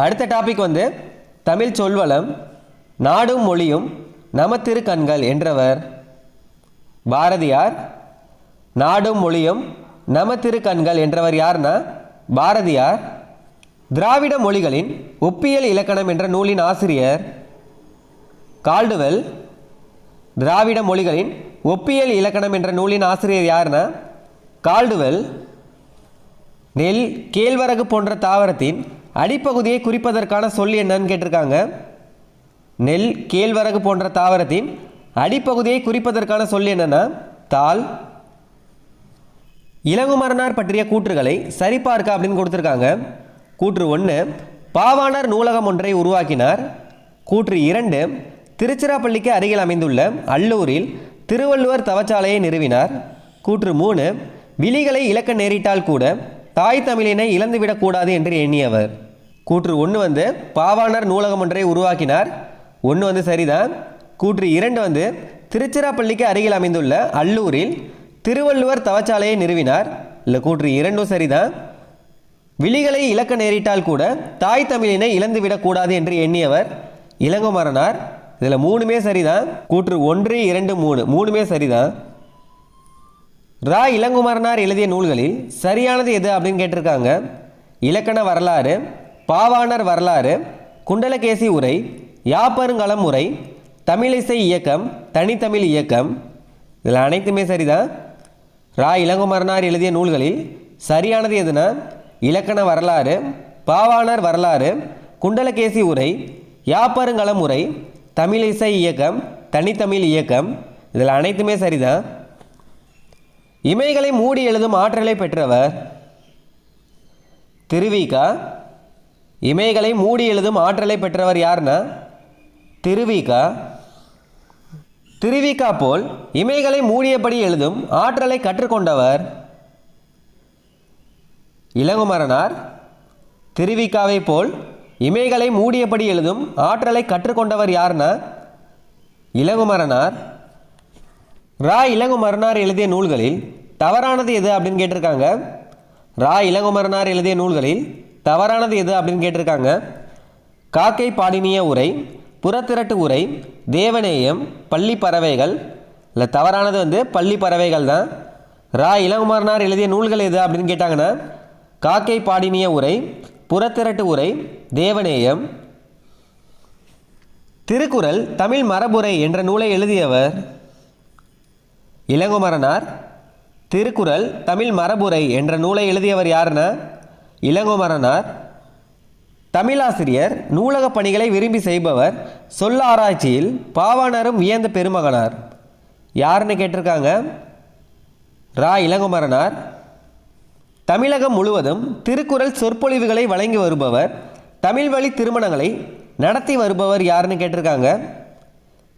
அடுத்த டாபிக் வந்து தமிழ் சொல்வளம். நாடும் மொழியும் நமத்திரு கண்கள் என்றவர் பாரதியார். நாடும் மொழியும் நமத்திரு கண்கள் என்றவர் யார்னா பாரதியார். திராவிட மொழிகளின் ஒப்பியல் இலக்கணம் என்ற நூலின் ஆசிரியர் கால்டுவெல். திராவிட மொழிகளின் ஒப்பியல் இலக்கணம் என்ற நூலின் ஆசிரியர் யாருன்னா கால்டுவெல். நெல், கேழ்வரகு போன்ற தாவரத்தின் அடிப்பகுதியை குறிப்பதற்கான சொல் என்னன்னு கேட்டிருக்காங்க. நெல், கேழ்வரகு போன்ற தாவரத்தின் அடிப்பகுதியை குறிப்பதற்கான சொல் என்னன்னா தாள். இளங்குமரனார் பற்றிய கூற்றுகளை சரிபார்க்க அப்படின்னு கொடுத்துருக்காங்க. கூற்று 1, பாவாணர் நூலகம் ஒன்றை உருவாக்கினார். கூற்று 2, திருச்சிராப்பள்ளிக்கு அருகில் அமைந்துள்ள அல்லூரில் திருவள்ளுவர் தவச்சாலையை நிறுவினார். கூற்று 3, விழிகளை இழக்க நேரிட்டால் கூட தாய் தமிழினை இழந்துவிடக்கூடாது என்று எண்ணியவர். கூற்று 1 வந்து பாவாணர் நூலகம் ஒன்றை உருவாக்கினார். 1 வந்து சரிதான். கூற்று 2 வந்து திருச்சிராப்பள்ளிக்கு அருகில் அமைந்துள்ள அல்லூரில் திருவள்ளுவர் தவச்சாலையை நிறுவினார். இல்லை, கூற்று 2 சரிதான். விழிகளை இழக்க நேரிட்டால் கூட தாய் தமிழினை இழந்துவிடக்கூடாது என்று எண்ணியவர் இளங்குமரனார். இதில் 3மே சரிதான். கூற்று 1, 2, 3மே சரிதான். ரா இளங்குமரனார் எழுதிய நூல்களில் சரியானது எது அப்படின்னு கேட்டிருக்காங்க. இலக்கண வரலாறு, பாவாணர் வரலாறு, குண்டலகேசி உரை, யாப்பருங்கலம் உரை, தமிழிசை இயக்கம், தனித்தமிழ் இயக்கம். இதில் அனைத்துமே சரிதான். ரா இளங்குமரனார் எழுதிய நூல்களில் சரியானது எதுனா இலக்கண வரலாறு, பாவாணர் வரலாறு, குண்டலகேசி உரை, யாப்பருங்கலம் உரை, தமிழிசை இயக்கம், தனித்தமிழ் இயக்கம். இதில் அனைத்துமே சரிதான். இமைகளை மூடி எழுதும் ஆற்றலை பெற்றவர் திருவிகா. இமைகளை மூடி எழுதும் ஆற்றலை பெற்றவர் யார்னா திருவிகா. திருவிகா போல் இமைகளை மூடியபடி எழுதும் ஆற்றலை கற்றுக்கொண்டவர் இளங்குமரனார். திருவிகாவை போல் இமைகளை மூடியபடி எழுதும் ஆற்றலை கற்றுக்கொண்டவர் யார்னா இளங்குமரனார். ரா இளங்குமரனார் எழுதிய நூல்களில் தவறானது எது அப்படின்னு கேட்டிருக்காங்க. ரா இளங்குமரனார் எழுதிய நூல்களில் தவறானது எது அப்படின்னு கேட்டிருக்காங்க. காக்கை பாடினிய உரை, புறத்திரட்டு உரை, தேவநேயம், பள்ளி பறவைகள். இல்லை, தவறானது வந்து பள்ளி பறவைகள் தான். ரா இளங்குமரனார் எழுதிய நூல்கள் எது அப்படின்னு கேட்டாங்கன்னா காக்கை பாடினிய உரை, புறத்திரட்டு உரை, தேவநேயம். திருக்குறள் தமிழ் மரபுரை என்ற நூலை எழுதியவர் இளங்குமரனார். திருக்குறள் தமிழ் மரபுரை என்ற நூலை எழுதியவர் யாருன்னா இளங்குமரனார். தமிழாசிரியர் நூலக பணிகளை விரும்பி செய்பவர் சொல்ல ஆராய்ச்சியில் பாவாணரும் வியந்த பெருமகனார். யாருன்னு கேட்டிருக்காங்க ரா இளங்குமரனார். தமிழகம் முழுவதும் திருக்குறள் சொற்பொழிவுகளை வழங்கி வருபவர், தமிழ் வழி திருமணங்களை நடத்தி வருபவர் யாருன்னு கேட்டிருக்காங்க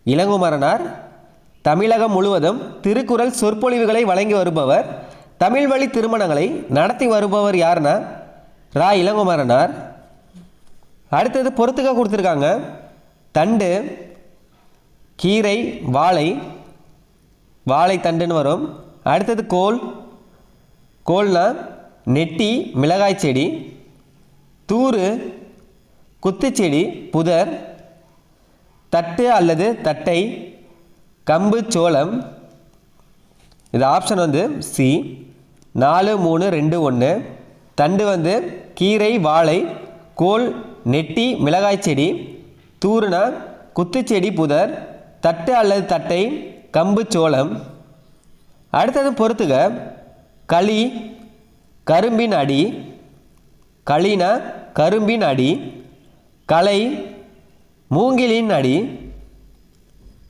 இளங்குமரனார். தமிழகம் முழுவதும் திருக்குறள் சொற்பொழிவுகளை வழங்கி வருபவர், தமிழ் வழி திருமணங்களை நடத்தி வருபவர் யாருன்னா ரா இளங்குமரனார். அடுத்தது பொறுத்துக்க கொடுத்துருக்காங்க. தண்டு, கீரை, வாழை, வாழை தண்டுன்னு வரும். அடுத்தது கோல், கோல்னா நெட்டி, மிளகாய் செடி, தூறு, குத்துச்செடி, புதர், தட்டு அல்லது தட்டை, கம்பு, சோளம். இது ஆப்ஷன் வந்து சி. 4, 3, 2, 1. தண்டு வந்து கீரை, வாழை, கோல், நெட்டி, மிளகாய் செடி, தூறுனா குத்துச்செடி, புதர், தட்டு அல்லது தட்டை, கம்பு, சோளம். அடுத்தது பொறுத்துக. களி, கரும்பின் அடி, களினா கரும்பின் அடி, களை, மூங்கிலின் அடி,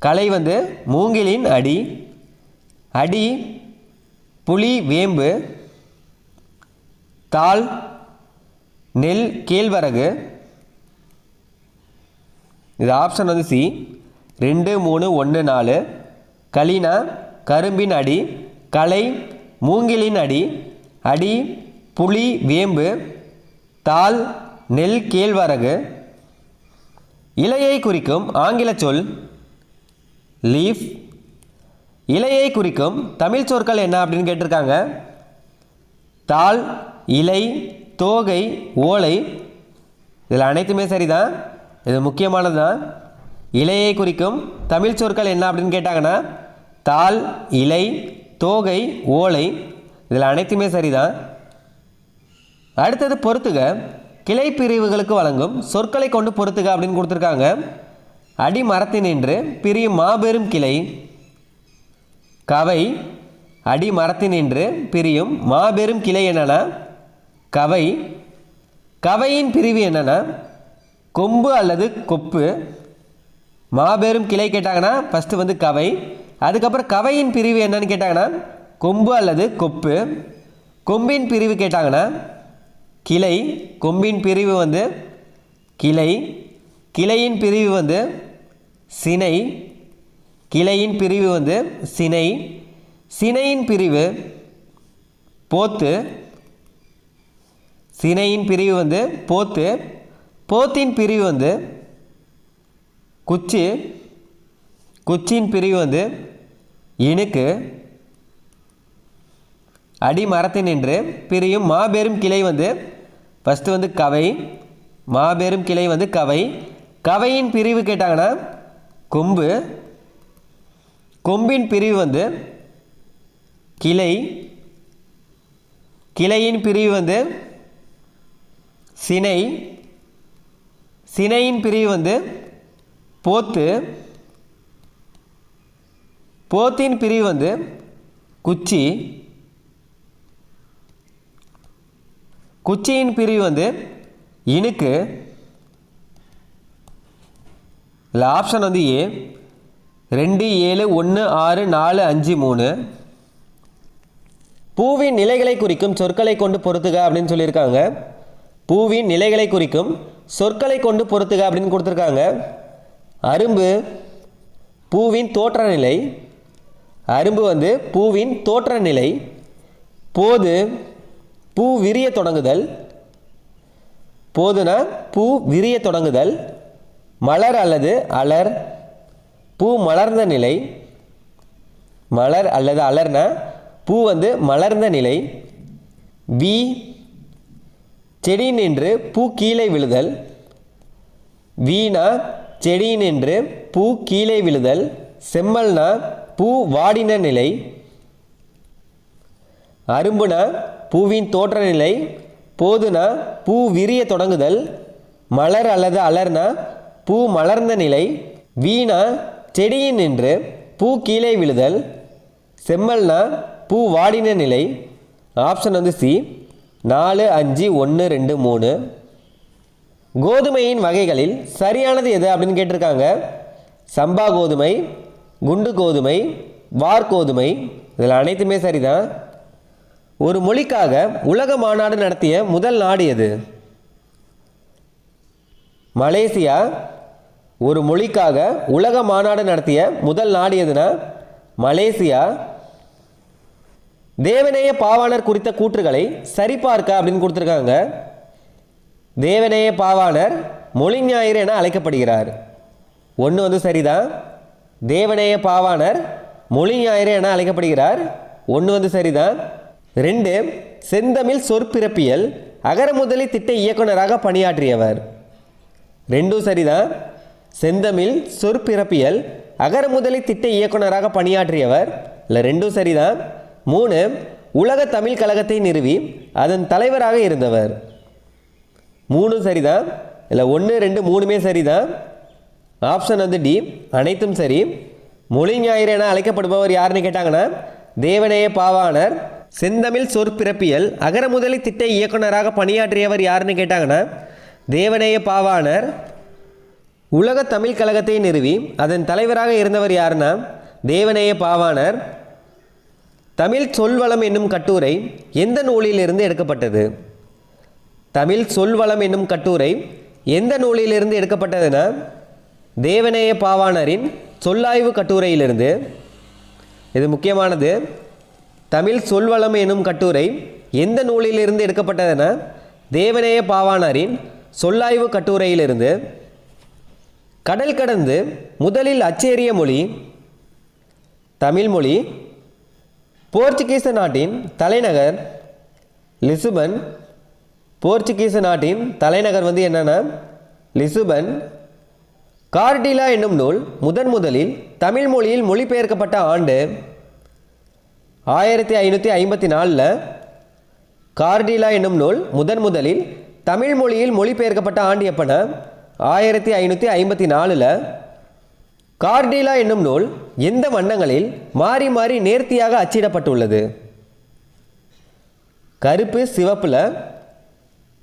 களை வந்து மூங்கிலின் அடி, அடி, புளி, வேம்பு, தாள், நெல், கேழ்வரகு. இது ஆப்ஷன் வந்து சி. 2, 3, 1, 4. களினா கரும்பின் அடி, களை, மூங்கிலின் அடி, அடி, புளி, வேம்பு, தாள், நெல், கேழ்வரகு. இலையை குறிக்கும் ஆங்கில சொல் லீஃப். இலையை குறிக்கும் தமிழ் சொற்கள் என்ன அப்படின்னு கேட்டிருக்காங்க. தாள், இலை, தோகை, ஓலை. இதில் அனைத்துமே சரிதான். இது முக்கியமானது தான். இலையை குறிக்கும் தமிழ் சொற்கள் என்ன அப்படின்னு கேட்டாங்கன்னா தாள், இலை, தோகை, ஓலை. இதில் அனைத்துமே சரிதான். அடுத்தது பொறுத்துக. கிளை பிரிவுகளுக்கு வழங்கும் சொற்களை கொண்டு பொறுத்துக அப்படின்னு கொடுத்துருக்காங்க. அடி மரத்தினின்று பிரியும் மாபெரும் கிளை கவை. அடி மரத்தினின்று பிரியும் மாபெரும் கிளை என்னன்னா கவை. கவையின் பிரிவு என்னன்னா கொம்பு அல்லது கொப்பு. மாபெரும் கிளை கேட்டாங்கன்னா ஃபஸ்ட்டு வந்து கவை. அதுக்கப்புறம் கவையின் பிரிவு என்னன்னு கேட்டாங்கன்னா கொம்பு அல்லது கொப்பு. கொம்பின் பிரிவு கேட்டாங்கன்னா கிளை. கொம்பின் பிரிவு வந்து கிளை. கிளையின் பிரிவு வந்து சினை. கிளையின் பிரிவு வந்து சினை. சினையின் பிரிவு போத்து. சினையின் பிரிவு வந்து போத்து. போத்தின் பிரிவு வந்து குச்சி. குச்சியின் பிரிவு வந்து இணுக்கு. அடி மரத்தினின்று பிரியும் மாபெரும் கிளை வந்து ஃபஸ்ட்டு வந்து கவை. மாபெரும் கிளை வந்து கவை. கவையின் பிரிவு கேட்டாங்கன்னா கொம்பு. கொம்பின் பிரிவு வந்து கிளை. கிளையின் பிரிவு வந்து சினை. சினையின் பிரிவு வந்து போத்து. போத்தின் பிரிவு வந்து குச்சி. குச்சியின் பிரிவு வந்து இணுக்கு. இல்லை ஆப்ஷன் வந்து ஏ 2, 7, 1, 6, 4, 5, 3. பூவின் நிலைகளை குறிக்கும் சொற்களை கொண்டு பொறுத்துக அப்படின்னு சொல்லியிருக்காங்க. பூவின் நிலைகளை குறிக்கும் சொற்களை கொண்டு பொறுத்துக அப்படின்னு கொடுத்துருக்காங்க. அரும்பு பூவின் தோற்ற நிலை. அரும்பு வந்து பூவின் தோற்ற நிலை. போது பூ விரிய தொடங்குதல். போதுனா பூ விரிய தொடங்குதல். மலர் அல்லது அலர் பூ மலர்ந்த நிலை. மலர் அல்லது அலர்னா பூ வந்து மலர்ந்த நிலை. வி செடி நின்று பூ கீழே விழுதல். வீணா செடி நின்று பூ கீழே விழுதல். செம்மல்னா பூ வாடின நிலை. அரும்புனா பூவின் தோற்ற நிலை. போதுனா பூ விரிய தொடங்குதல். மலர் அல்லது அலர்னா பூ மலர்ந்த நிலை. வீணா செடியின் நின்று பூ கீழே விழுதல். செம்மல்னா பூ வாடின நிலை. ஆப்ஷன் வந்து சி 4, 5, 1, 2, 3. கோதுமையின் வகைகளில் சரியானது எது அப்படின்னு கேட்டிருக்காங்க. சம்பா கோதுமை, குண்டு கோதுமை, வார்கோதுமை. இதில் அனைத்துமே சரிதான். ஒரு மொழிக்காக உலக மாநாடு நடத்திய முதல் நாடு எது? மலேசியா. ஒரு மொழிக்காக உலக மாநாடு நடத்திய முதல் நாடு எதுனா மலேசியா. தேவநேய பாவாணர் குறித்த கூற்றுகளை சரிபார்க்க அப்படின்னு கொடுத்துருக்காங்க. தேவநேய பாவாணர் மொழி ஞாயிறு என அழைக்கப்படுகிறார். ஒன்று வந்து சரிதான். தேவநேய பாவாணர் மொழி ஞாயிறு என அழைக்கப்படுகிறார். ஒன்று வந்து சரிதான். 2 செந்தமிழ் சொற்பிறப்பியல் அகரமுதலி திட்ட இயக்குனராக பணியாற்றியவர். 2 சரிதான். செந்தமிழ் சொற்பிறப்பியல் அகரமுதலி திட்ட இயக்குனராக பணியாற்றியவர். இல்லை 2 சரிதான். 3 உலக தமிழ் கழகத்தை நிறுவி அதன் தலைவராக இருந்தவர். 3 சரிதான். இல்லை 1, 2, 3மே சரிதான். ஆப்ஷன் வந்து டி அனைத்தும் சரி. மொழி ஞாயிறு என அழைக்கப்படுபவர் யாருன்னு கேட்டாங்கன்னா தேவநேய பாவாணர். செந்தமிழ் சொற்பிறப்பியல் அகரமுதலி திட்ட இயக்குனராக பணியாற்றியவர் யாருன்னு கேட்டாங்கன்னா தேவநேய பாவாணர். உலக தமிழ் கழகத்தை நிறுவி அதன் தலைவராக இருந்தவர் யாருன்னா தேவநேய பாவாணர். தமிழ் சொல்வளம் என்னும் கட்டுரை எந்த நூலிலிருந்து எடுக்கப்பட்டது? தமிழ் சொல்வளம் என்னும் கட்டுரை எந்த நூலிலிருந்து எடுக்கப்பட்டதுன்னா தேவநேய பாவாணரின் சொல்லாய்வு கட்டுரையிலிருந்து. இது முக்கியமானது. தமிழ் சொல்வளம் என்னும் கட்டுரை எந்த நூலிலிருந்து எடுக்கப்பட்டதுன்னா தேவநேய பாவாணரின் சொல்லாய்வு கட்டுரையிலிருந்து. கடல் கடந்து முதலில் அச்சேறிய மொழி தமிழ் மொழி. போர்ச்சுகீச நாட்டின் தலைநகர் லிசுபன். போர்ச்சுகீஸ் நாட்டின் தலைநகர் வந்து என்னன்னா லிசுபன். கார்டிலா என்னும் நூல் முதலில் தமிழ் மொழியில் மொழிபெயர்க்கப்பட்ட ஆண்டு 1554. கார்டிலா என்னும் நூல் முதலில் தமிழ் மொழியில் மொழிபெயர்க்கப்பட்ட ஆண்டு எப்போனா 1554. கார்டிலா என்னும் நூல் எந்த வண்ணங்களில் மாறி மாறி நேர்த்தியாக அச்சிடப்பட்டுள்ளது? கருப்பு, சிவப்பில்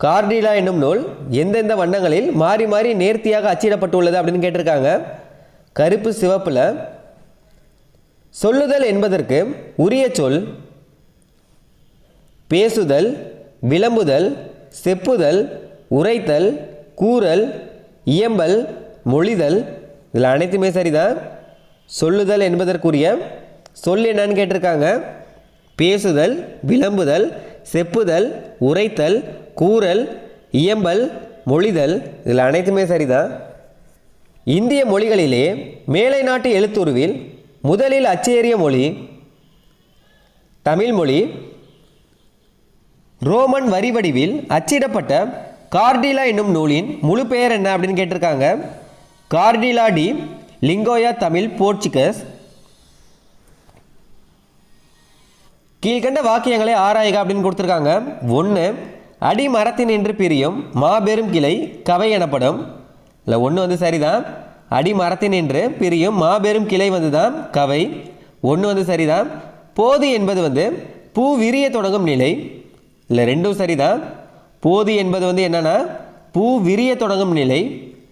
கார்டிலா என்னும் நூல் எந்தெந்த வண்ணங்களில் மாறி மாறி நேர்த்தியாக அச்சிடப்பட்டுள்ளது அப்படின்னு கேட்டிருக்காங்க. கருப்பு, சிவப்பில். சொல்லுதல் என்பதற்கு உரிய சொல் பேசுதல், விளம்புதல், செப்புதல், உரைத்தல், கூறல், இயம்பல், மொழிதல். இதில் அனைத்துமே சரிதான். சொல்லுதல் என்பதற்குரிய சொல் என்னன்னு கேட்டிருக்காங்க. பேசுதல், விளம்புதல், செப்புதல், உரைத்தல், கூறல், இயம்பல், மொழிதல். இதில் அனைத்துமே சரிதான். இந்திய மொழிகளிலே மேலை நாட்டு எழுத்துருவில் முதலில் அச்சேறிய மொழி தமிழ் மொழி. ரோமன் வரி வடிவில் அச்சிடப்பட்ட கார்டிலா என்னும் நூலின் முழு பெயர் என்ன அப்படின்னு கேட்டிருக்காங்க. கார்டிலா டி லிங்கோயா தமிழ் போர்ச்சுகஸ். கீழ்கண்ட வாக்கியங்களை ஆராய்க அப்படின்னு கொடுத்துருக்காங்க. 1. அடி மரத்தின் என்று பிரியும் மாபெரும் கிளை கவை எனப்படும். இல்லை 1 வந்து சரிதான். அடி மரத்தின் என்று பிரியும் மாபெரும் கிளை வந்து தான் கவை. 1 வந்து சரிதான். போது என்பது வந்து பூ விரிய தொடங்கும் நிலை. இல்லை 2ம் சரிதான். போது என்பது வந்து என்னன்னா பூ விரிய தொடங்கும் நிலை.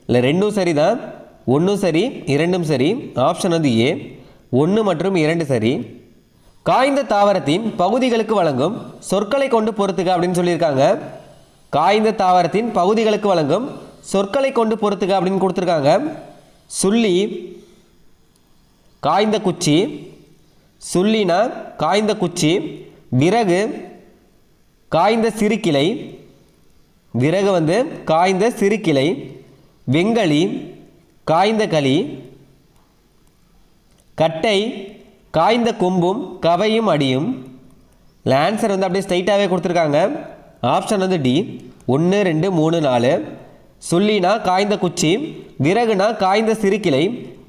இல்லை 2ம் சரிதான். 1ம் சரி, 2ம் சரி. ஆப்ஷன் வந்து ஏ. 1 மற்றும் 2 சரி. காய்ந்த தாவரத்தின் பகுதிகளுக்கு வழங்கும் சொற்களை கொண்டு பொறுத்துக அப்படின்னு சொல்லியிருக்காங்க. காய்ந்த தாவரத்தின் பகுதிகளுக்கு வழங்கும் சொற்களை கொண்டு பொறுத்துக அப்படின்னு கொடுத்துருக்காங்க. சுள்ளி, காய்ந்த குச்சி. சுள்ளினா காய்ந்த குச்சி. விறகு, காய்ந்த சிறுகிளை. விறகு வந்து காய்ந்த சிறுகிளை. வெங்களி, காய்ந்த களி. கட்டை, காய்ந்த கொம்பும் கவையும் அடியும். இல்லை ஆன்சர் வந்து அப்படியே ஸ்ட்ரைட்டாகவே கொடுத்துருக்காங்க. ஆப்ஷன் வந்து டி. 1, 2, 3, 4. சொல்லினா காய்ந்த குச்சி, விறகுனா காய்ந்த சிறுகிளை,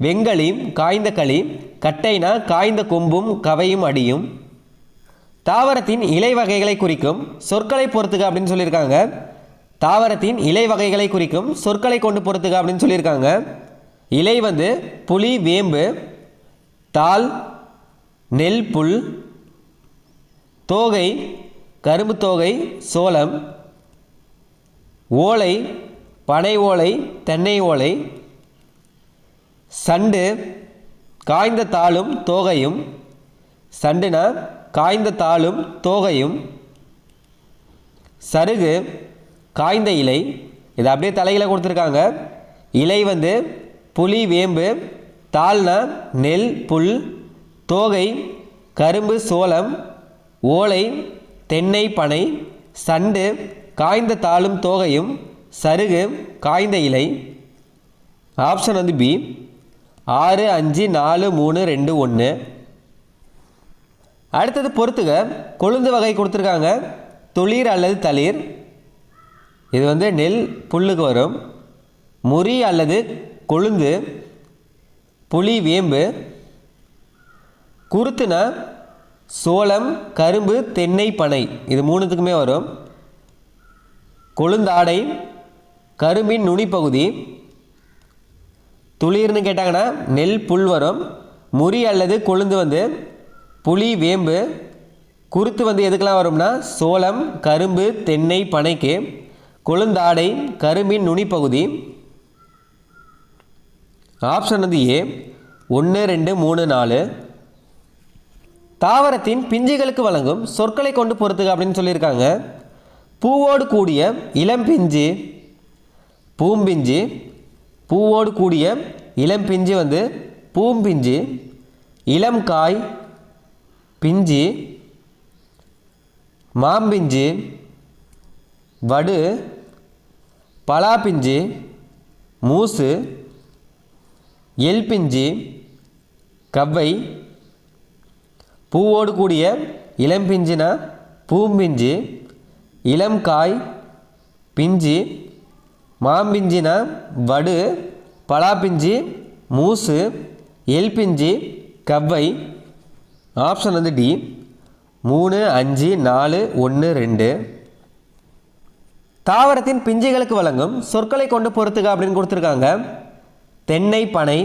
வெங்களி காய்ந்த களி, கட்டைனா காய்ந்த கொம்பும் கவையும் அடியும். தாவரத்தின் இலை வகைகளை குறிக்கும் சொற்களை பொறுத்துக அப்படின்னு சொல்லியிருக்காங்க. தாவரத்தின் இலை வகைகளை குறிக்கும் சொற்களை கொண்டு பொறுத்துக அப்படின்னு சொல்லியிருக்காங்க. இலை வந்து புளி, வேம்பு. தாள், நெல், புல். தோகை, கரும்பு தோகை, சோளம். ஓலை, பனை ஓலை, தென்னை ஓலை. சண்டு, காய்ந்த தாளும் தோகையும். சண்டுனா காய்ந்த தாளும் தோகையும். சருகு, காய்ந்த இலை. இது அப்படியே தலையில் கொடுத்துருக்காங்க. இலை வந்து புளி, வேம்பு. தாள்னா நெல், புல். தோகை, கரும்பு, சோளம். ஓலை, தென்னை, பனை. சண்டு, காய்ந்த தாளும் தோகையும். சருகு, காய்ந்த இலை. ஆப்ஷன் வந்து பி. 6, 5, 4, 3, 2, 1. அடுத்தது பொறுத்துக. கொழுந்து வகை கொடுத்துருக்காங்க. துளிர் அல்லது தளிர். இது வந்து நெல், புல்லுக்கு வரும். முறி அல்லது கொழுந்து. புளி, வேம்பு. குருத்துனா சோளம், கரும்பு, தென்னை, பனை. இது 3த்துக்குமே வரும். கொழுந்தாடை, கரும்பின் நுனிப்பகுதி. துளிர்னு கேட்டாங்கன்னா நெல், புல் வரும். முறி அல்லது கொழுந்து வந்து புளி, வேம்பு. குருத்து வந்து எதுக்கெல்லாம் வரும்னா சோளம், கரும்பு, தென்னை, பனைக்கு. கொழுந்தாடை, கரும்பின் நுனிப்பகுதி. ஆப்ஷன் வந்து ஏ. 1, 2, 3, 4. தாவரத்தின் பிஞ்சுகளுக்கு வழங்கும் சொற்களை கொண்டு பொறுத்துக அப்படின்னு சொல்லியிருக்காங்க. பூவோடு கூடிய இளம்பிஞ்சு, பூம்பிஞ்சு. பூவோடு கூடிய இளம்பிஞ்சு வந்து பூம்பிஞ்சு. இளம் காய், பிஞ்சு. மாம்பிஞ்சு, வடு. பலாப்பிஞ்சு, மூசு. எல் பிஞ்சு, கவ்வை. பூவோடு கூடிய இளம்பிஞ்சுனா பூம்பிஞ்சு. இளம் காய், பிஞ்சு, மாம்பிஞ்சினா வடு, பலாப்பிஞ்சு, மூசு, எல் பிஞ்சு, கவ்வை. ஆப்ஷன் வந்து டி 3, 5, 4, 1, 2. தாவரத்தின் பிஞ்சுகளுக்கு வழங்கும் சொற்களை கொண்டு பொறுத்துக அப்படின்னு கொடுத்துருக்காங்க. தென்னை பனை,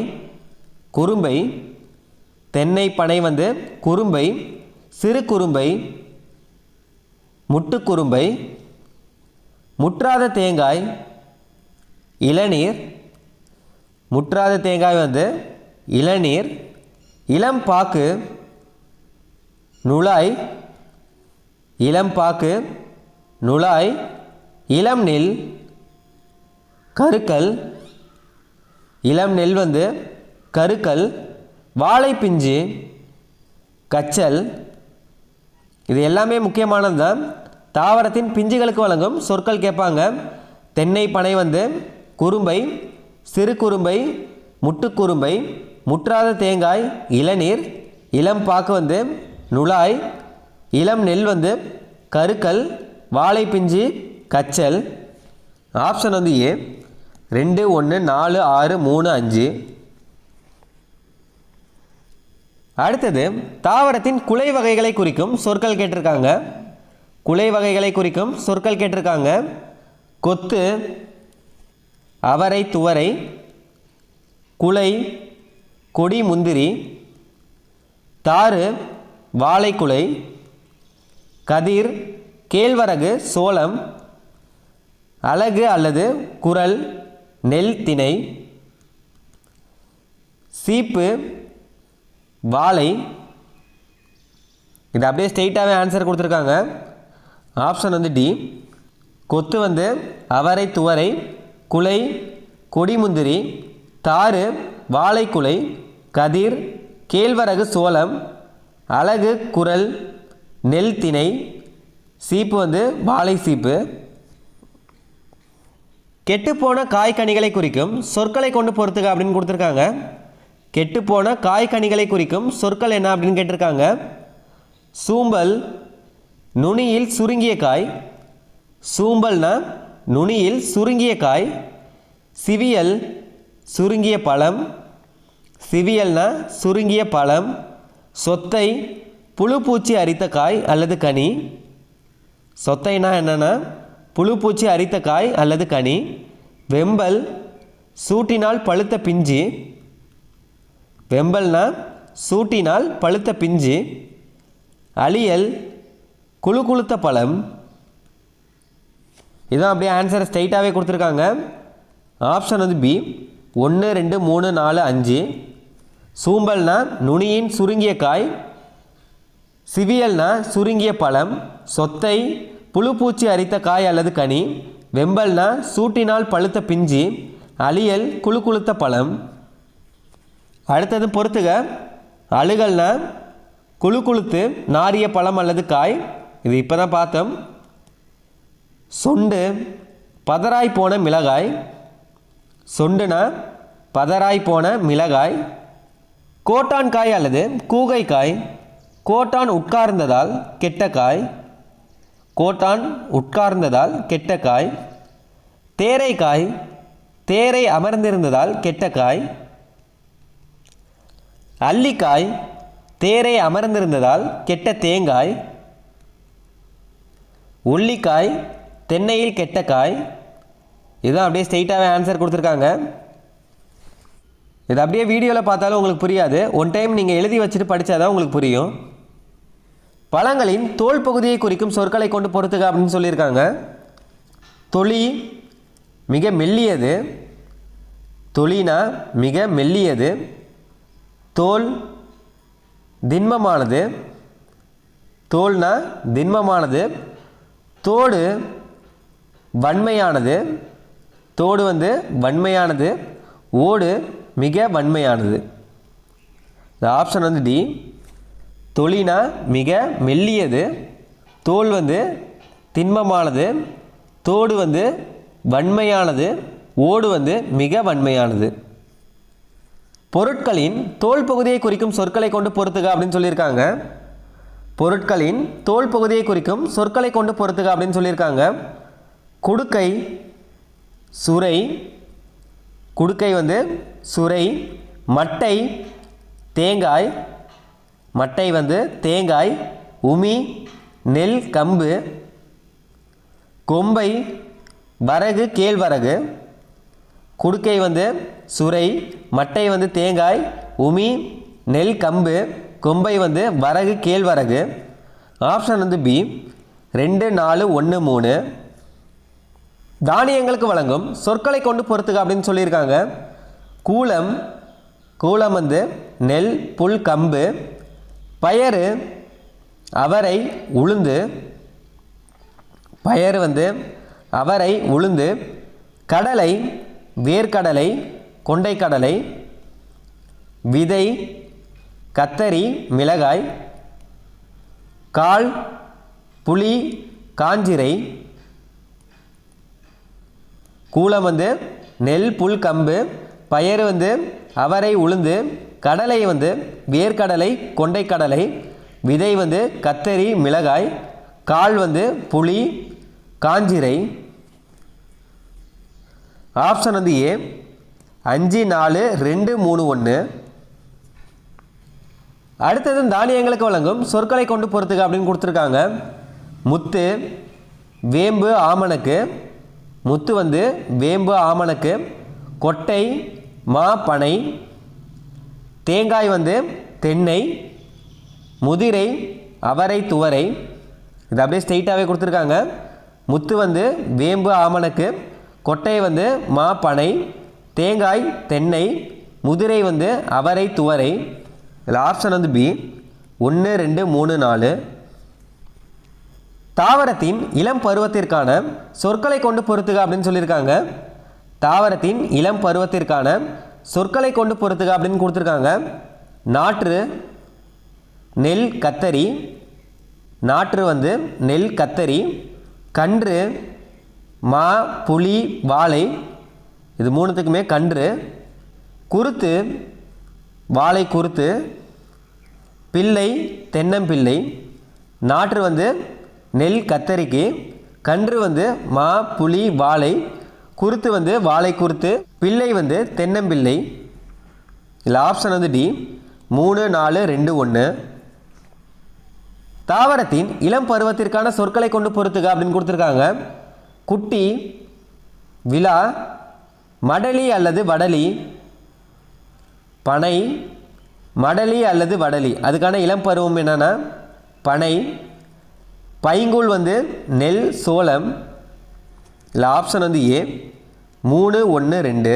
குறும்பை. தென்னை பனை வந்து குறும்பை, சிறு குறும்பை, முட்டுக்குறும்பை. முற்றாத தேங்காய், இளநீர். முற்றாத தேங்காய் வந்து இளநீர். இளம் பாக்கு, நுழாய். இளம் பாக்கு, நுழாய். இளம் நெல், கருக்கல். இளம் நெல் வந்து கருக்கல். வாழைப்பிஞ்சு, கச்சல். இது எல்லாமே முக்கியமானது தான். தாவரத்தின் பிஞ்சுகளுக்கு வழங்கும் சொற்கள் கேட்பாங்க. தென்னை பனை வந்து குறும்பை, சிறு குறும்பை, முட்டுக்குறும்பை. முற்றாத தேங்காய் இளநீர். இளம் பாக்கு வந்து நுழாய். இளம் நெல் வந்து கருக்கல். வாழைப்பிஞ்சு கச்சல். ஆப்ஷன் வந்து ஏ 2, 1, 4, 6, 3, 5. அடுத்தது தாவரத்தின் குலை வகைகளை குறிக்கும் சொற்கள் கேட்டிருக்காங்க. குலை வகைகளை குறிக்கும் சொற்கள் கேட்டிருக்காங்க. கொத்து, அவரை துவரை, குலை, கொடி முந்திரி, தாறு, வாழைக்குலை, கதிர், கேழ்வரகு, சோளம், அலகு அல்லது குரல், நெல் திணை, சீப்பு, வாழை. இது அப்படியே ஸ்ட்ரெயிட்டாகவே ஆன்சர் கொடுத்துருக்காங்க. ஆப்ஷன் வந்து டி. கொத்து வந்து அவரை துவரை, குலை, கொடிமுந்திரி, தாறு, வாழைக்குலை, கதிர், கேழ்வரகு, சோளம், அலகு, குரல், நெல் திணை, சீப்பு வந்து வாழை சீப்பு. கெட்டுப்போன காய்கனிகளை குறிக்கும் சொற்களை கொண்டு பொறுத்துக அப்படின்னு கொடுத்துருக்காங்க. கெட்டுப்போன காய்கனிகளை குறிக்கும் சொற்கள் என்ன அப்படின்னு கேட்டிருக்காங்க. சூம்பல், நுனியில் சுருங்கிய காய். சூம்பல்னா நுனியில் சுருங்கிய காய். சிவியல், சுருங்கிய பழம். சிவியல்னா சுருங்கிய பழம். சொத்தை, புழுப்பூச்சி அரித்த காய் அல்லது கனி. சொத்தைனா என்னென்னா புழுப்பூச்சி அரித்த காய் அல்லது கனி. வெம்பல், சூட்டினால் பழுத்த பிஞ்சு. வெம்பல்னா சூட்டினால் பழுத்த பிஞ்சு. அலியல், குழு குளுத்த பழம். இதான் அப்படியே ஆன்சரை ஸ்ட்ரைட்டாகவே கொடுத்துருக்காங்க. ஆப்ஷன் வந்து பி 1, 2, 3, 4, 5. சூம்பல்னா நுனியின் சுருங்கிய காய். சிவியல்னா சுருங்கிய பழம். சொத்தை, புழுப்பூச்சி அரித்த காய் அல்லது கனி. வெம்பல்னா சூட்டினால் பழுத்த பிஞ்சு. அலியல், குழு குளுத்த பழம். அடுத்தது பொறுத்துக. அழுகல்னா குழு குளுத்து நாரிய பழம் அல்லது காய். இது இப்போ தான் பார்த்தோம். சொண்டு, பதராய் போன மிளகாய். சொண்டுனா பதராய் போன மிளகாய். கோட்டான் காய் அல்லது கூகை காய். கோட்டான் உட்கார்ந்ததால் கெட்ட காய். கோட்டான் உட்கார்ந்ததால் கெட்ட காய். தேரைக்காய், தேரை அமர்ந்திருந்ததால் கெட்ட காய். அல்லிக்காய், தேரை அமர்ந்திருந்ததால் கெட்ட தேங்காய். உள்ளிக்காய், தென்னையில் கெட்ட காய். இதுதான் அப்படியே ஸ்ட்ரெயிட்டாகவே ஆன்சர் கொடுத்துருக்காங்க. இது அப்படியே வீடியோவில் பார்த்தாலும் உங்களுக்கு புரியாது. ஒன் டைம் நீங்கள் எழுதி வச்சுட்டு படித்தாதான் உங்களுக்கு புரியும். பழங்களின் தோல் பகுதியை குறிக்கும் சொற்களை கொண்டு பொறுத்துக அப்படின்னு சொல்லியிருக்காங்க. தொளி, மிக மெல்லியது. தொளினா மிக மெல்லியது. தோல், திண்மமானது. தோல்னா திண்மமானது. தோடு, வன்மையானது. தோடு வந்து வன்மையானது. ஓடு, மிக வன்மையானது. இந்த ஆப்ஷன் வந்து டி. தொளினா மிக மெல்லியது. தோல் வந்து திண்மமானது. தோடு வந்து வன்மையானது. ஓடு வந்து மிக வன்மையானது. பொருட்களின் தோல் பகுதியை குறிக்கும் சொற்களை கொண்டு பொறுத்துக அப்படின்னு சொல்லியிருக்காங்க. பொருட்களின் தோல் பகுதியை குறிக்கும் சொற்களை கொண்டு பொறுத்துக அப்படின்னு சொல்லியிருக்காங்க. குடுக்கை சுரை, குடுக்கை வந்து சுரை. மட்டை தேங்காய், மட்டை வந்து தேங்காய். உமி நெல் கம்பு. கொம்பை வரகு கேழ்வரகு. குடுக்கை வந்து சுரை, மட்டை வந்து தேங்காய், உமி நெல் கம்பு, கொம்பை வந்து வரகு கேழ்வரகு. ஆப்ஷன் வந்து பி 2, 4, 1, 3. தானியங்களுக்கு வழங்கும் சொற்களை கொண்டு பொறுத்துக்க அப்படின்னு சொல்லியிருக்காங்க. கூலம், கூலம் வந்து நெல் புல் கம்பு. பயறு அவரை உளுந்து, பயறு வந்து அவரை உளுந்து. கடலை வேர்க்கடலை கொண்டைக்கடலை. விதை கத்தரி மிளகாய். கால் புளி காஞ்சிரை. கூலம் வந்து நெல் புல் கம்பு. பயறு வந்து அவரை உளுந்து. கடலை வந்து வேர்க்கடலை கொண்டைக்கடலை. விதை வந்து கத்தரி மிளகாய். கால் வந்து புளி காஞ்சிரை. ஆப்ஷன் வந்து ஏ 5, 4, 2, 3, 1. அடுத்தது தானியங்களுக்கு வழங்கும் சொற்களை கொண்டு பொறுத்துக்க அப்படின்னு கொடுத்துருக்காங்க. முத்து வேம்பு ஆமணக்கு. முத்து வந்து வேம்பு ஆமணக்கு. கொட்டை மா பனை. தேங்காய் வந்து தென்னை. முதிரை அவரை துவரை. இது அப்படியே ஸ்ட்ரெயிட்டாகவே கொடுத்துருக்காங்க. முத்து வந்து வேம்பு ஆமணக்கு. கொட்டை வந்து மா பனை. தேங்காய் தென்னை. முதிரை வந்து அவரை துவரை. இதில் ஆப்ஷன் வந்து பி 1, 2, 3, 4. தாவரத்தின் இளம் பருவத்திற்கான சொற்களை கொண்டு பொறுத்துக்க அப்படின்னு சொல்லியிருக்காங்க. தாவரத்தின் இளம் பருவத்திற்கான சொற்களை கொண்டு பொறுத்துக்க அப்படின்னு கொடுத்துருக்காங்க. நாற்று நெல் கத்தரி. நாற்று வந்து நெல் கத்தரி. கன்று மா புளி வாழை. இது மூணுத்துக்குமே கன்று. குருத்து வாழை குருத்து. பிள்ளை தென்னம்பிள்ளை. நாற்று வந்து நெல் கத்தரிக்கு. கன்று வந்து மா புளி வாழை. குருத்து வந்து வாழை குருத்து. பிள்ளை வந்து தென்னம்பிள்ளை. இதில் ஆப்ஷன் வந்து டி 3, 4, 2, 1. தாவரத்தின் இளம் பருவத்திற்கான சொற்களை கொண்டு பொறுத்துக்க அப்படின்னு கொடுத்துருக்காங்க. குட்டி விழா. மடலி அல்லது வடலி. பனை மடலி அல்லது வடலி. அதுக்கான இளம் பருவம் என்னன்னா பனை. பைங்கூழ் வந்து நெல் சோளம். இல்லை ஆப்ஷன் வந்து ஏ 3, 1, 2.